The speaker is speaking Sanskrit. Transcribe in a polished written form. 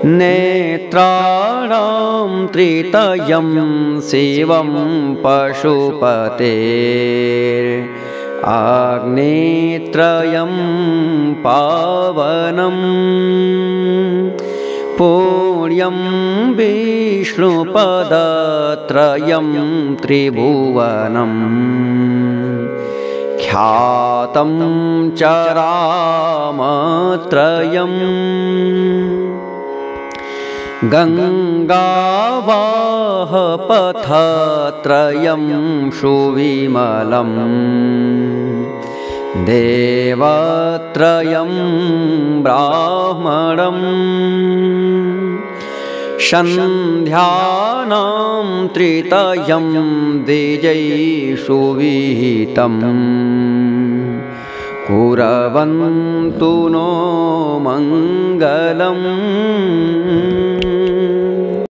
नेत्राणां त्रितयं शिवं पशुपतेर्आग्नेत्रयं पावनं पुण्यं विष्णुपदत्रयं त्रिभुवनं ख्यातं चरामत्रयम् गङ्गावाहपथत्रयं सुविमलं देवत्रयं ब्राह्मणं सन्ध्यानां त्रितयं द्विजैषुविहितं कुर्वन्तु नो मङ्गलम्।